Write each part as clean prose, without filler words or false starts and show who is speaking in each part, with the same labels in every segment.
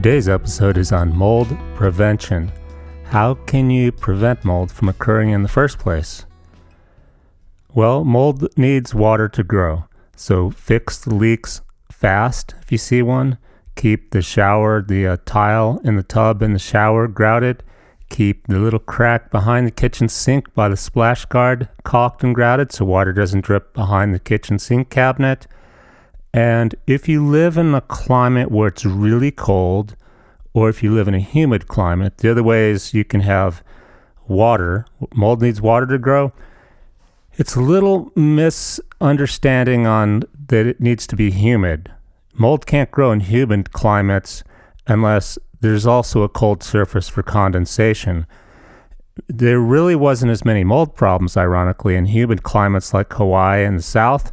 Speaker 1: Today's episode is on mold prevention. How can you prevent mold from occurring in the first place? Well, mold needs water to grow, so fix the leaks fast if you see one. Keep the shower, the tile in the tub in the shower grouted. Keep the little crack behind the kitchen sink by the splash guard caulked and grouted so water doesn't drip behind the kitchen sink cabinet. And if you live in a climate where it's really cold, or if you live in a humid climate, the other ways you can have water. Mold needs water to grow. It's a little misunderstanding on that it needs to be humid. Mold can't grow in humid climates unless there's also a cold surface for condensation. There really wasn't as many mold problems, ironically, in humid climates like Hawaii and the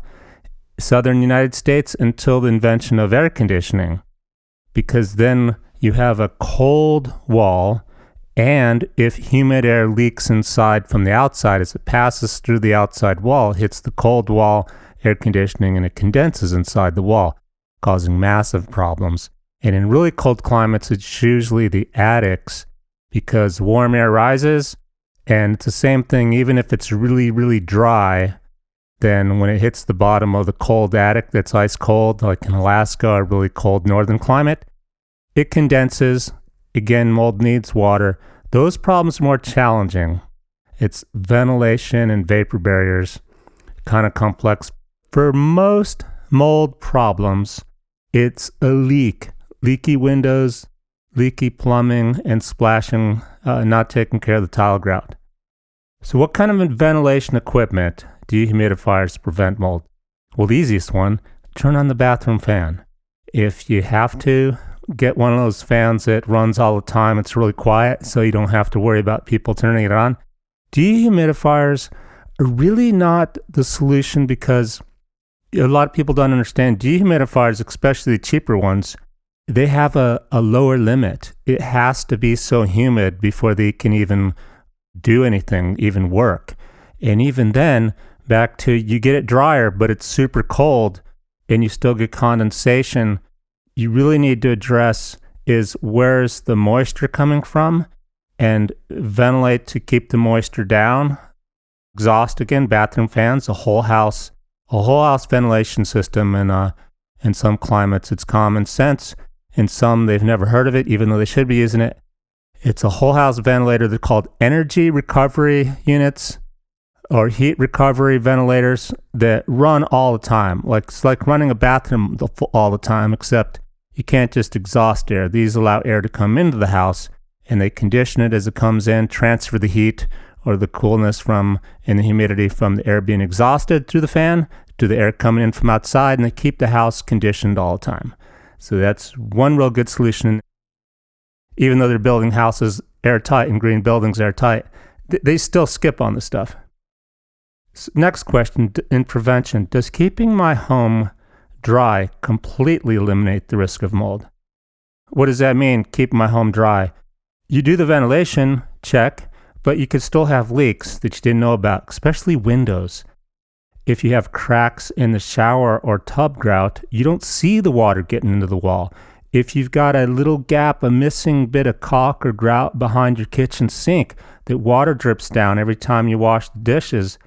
Speaker 1: southern United States until the invention of air conditioning, because then you have a cold wall, and if humid air leaks inside from the outside, as it passes through the outside wall, hits the cold wall, air conditioning, and it condenses inside the wall, causing massive problems. And in really cold climates, it's usually the attics, because warm air rises, and it's the same thing even if it's really, really dry. Then when it hits the bottom of the cold attic that's ice cold, like in Alaska, a really cold northern climate, it condenses. Again, mold needs water. Those problems are more challenging. It's ventilation and vapor barriers, kind of complex. For most mold problems, it's a leak. Leaky windows, leaky plumbing, and splashing, not taking care of the tile grout. So what kind of ventilation equipment dehumidifiers to prevent mold? Well, the easiest one, turn on the bathroom fan. If you have to, get one of those fans that runs all the time. It's really quiet, so you don't have to worry about people turning it on. Dehumidifiers are really not the solution because a lot of people don't understand. Dehumidifiers, especially the cheaper ones, they have a lower limit. It has to be so humid before they can even do anything, even work. And even then, back to you get it drier, but it's super cold and you still get condensation. You really need to address is where's the moisture coming from and ventilate to keep the moisture down. Exhaust again, bathroom fans, a whole house ventilation system. And in some climates, it's common sense. In some, they've never heard of it, even though they should be using it. It's a whole house ventilator. They're called energy recovery units, or heat recovery ventilators that run all the time. It's like running a bathroom all the time, except you can't just exhaust air. These allow air to come into the house, and they condition it as it comes in, transfer the heat or the coolness and the humidity from the air being exhausted through the fan to the air coming in from outside, and they keep the house conditioned all the time. So that's one real good solution. Even though they're building houses airtight and green buildings airtight, they still skip on this stuff. Next question in prevention. Does keeping my home dry completely eliminate the risk of mold? What does that mean, keeping my home dry? You do the ventilation, check, but you could still have leaks that you didn't know about, especially windows. If you have cracks in the shower or tub grout, you don't see the water getting into the wall. If you've got a little gap, a missing bit of caulk or grout behind your kitchen sink that water drips down every time you wash the dishes,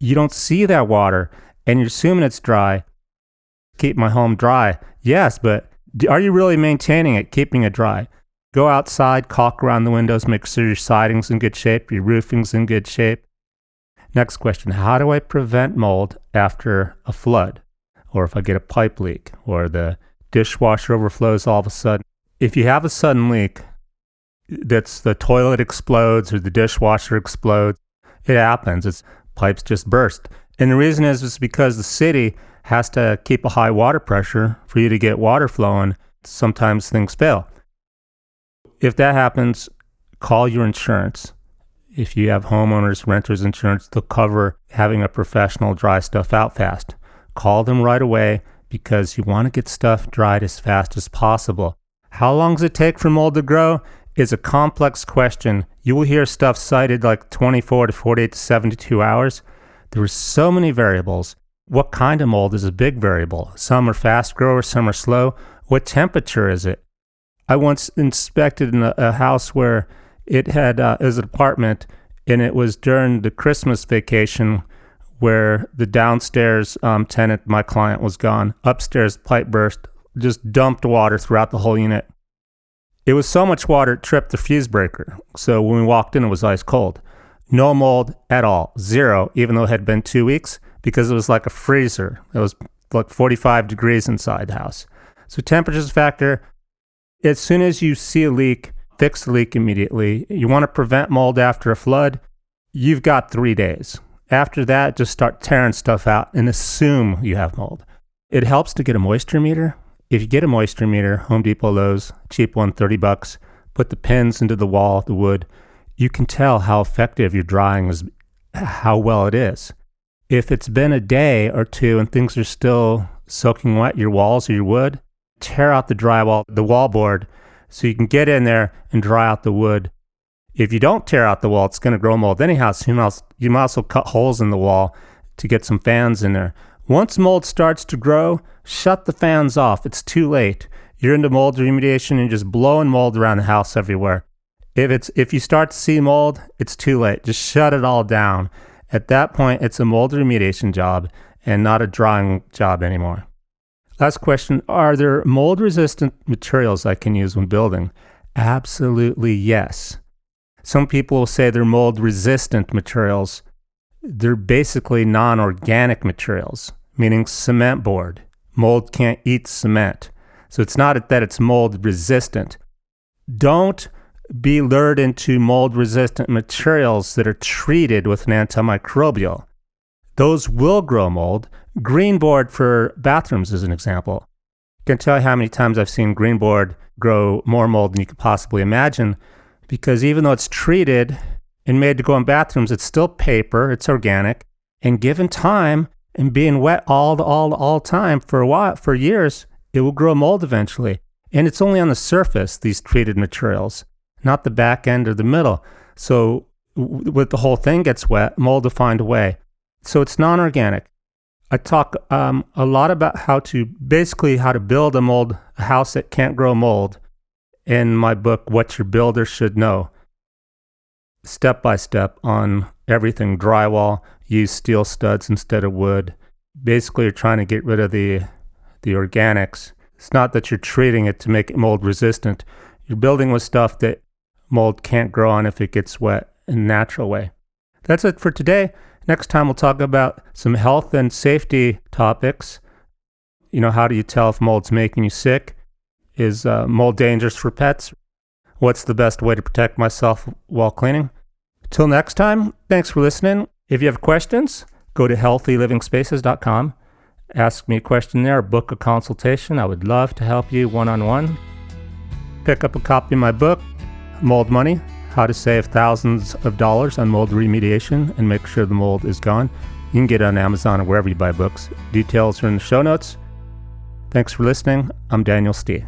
Speaker 1: you don't see that water, and you're assuming it's dry. Keep my home dry. Yes, but are you really maintaining it, keeping it dry? Go outside, caulk around the windows, make sure your siding's in good shape, your roofing's in good shape. Next question, how do I prevent mold after a flood? Or if I get a pipe leak, or the dishwasher overflows all of a sudden? If you have a sudden leak, that's the toilet explodes or the dishwasher explodes, it happens. Pipes just burst. And the reason is because the city has to keep a high water pressure for you to get water flowing. Sometimes things fail. If that happens, call your insurance. If you have homeowners, renters insurance, they'll cover having a professional dry stuff out fast. Call them right away because you want to get stuff dried as fast as possible. How long does it take for mold to grow? Is a complex question. You will hear stuff cited like 24 to 48 to 72 hours. There are so many variables. What kind of mold is a big variable? Some are fast growers, some are slow. What temperature is it? I once inspected in a house where it was an apartment, and it was during the Christmas vacation where the downstairs tenant, my client, was gone. Upstairs, pipe burst, just dumped water throughout the whole unit. It was so much water it tripped the fuse breaker. So when we walked in, it was ice cold. No mold at all, 0, even though it had been 2 weeks, because it was like a freezer. It was like 45 degrees inside the house. So temperature's a factor. As soon as you see a leak, fix the leak immediately. You want to prevent mold after a flood, you've got 3 days. After that, just start tearing stuff out and assume you have mold. It helps to get a moisture meter. If you get a moisture meter, Home Depot, Lowe's, cheap one, $30, put the pins into the wall, the wood, you can tell how effective your drying is, how well it is. If it's been a day or two and things are still soaking wet, your walls or your wood, tear out the drywall, the wallboard, so you can get in there and dry out the wood. If you don't tear out the wall, it's going to grow mold anyhow, so you might also cut holes in the wall to get some fans in there. Once mold starts to grow, shut the fans off. It's too late. You're into mold remediation and just blowing mold around the house everywhere. If you start to see mold, it's too late. Just shut it all down. At that point, it's a mold remediation job and not a drying job anymore. Last question, are there mold-resistant materials I can use when building? Absolutely yes. Some people will say they're mold-resistant materials. They're basically non-organic materials, meaning cement board. Mold can't eat cement. So it's not that it's mold-resistant. Don't be lured into mold-resistant materials that are treated with an antimicrobial. Those will grow mold. Green board for bathrooms is an example. I can tell you how many times I've seen green board grow more mold than you could possibly imagine, because even though it's treated and made to go in bathrooms, it's still paper, it's organic, and given time and being wet all time for a while, for years, it will grow mold eventually. And it's only on the surface, these treated materials, not the back end or the middle. So when the whole thing gets wet, mold will find a way. So it's non-organic. I talk a lot about how to build a house that can't grow mold in my book, What Your Builder Should Know. Step by step on everything. Drywall, use steel studs instead of wood. Basically, you're trying to get rid of the organics. It's not that you're treating it to make it mold resistant. You're building with stuff that mold can't grow on if it gets wet in a natural way. That's it for today. Next time we'll talk about some health and safety topics. How do you tell if mold's making you sick? Is mold dangerous for pets? What's the best way to protect myself while cleaning? Till next time, thanks for listening. If you have questions, go to healthylivingspaces.com. Ask me a question there, book a consultation. I would love to help you one-on-one. Pick up a copy of my book, Mold Money, How to Save Thousands of Dollars on Mold Remediation and Make Sure the Mold is Gone. You can get it on Amazon or wherever you buy books. Details are in the show notes. Thanks for listening. I'm Daniel Stee.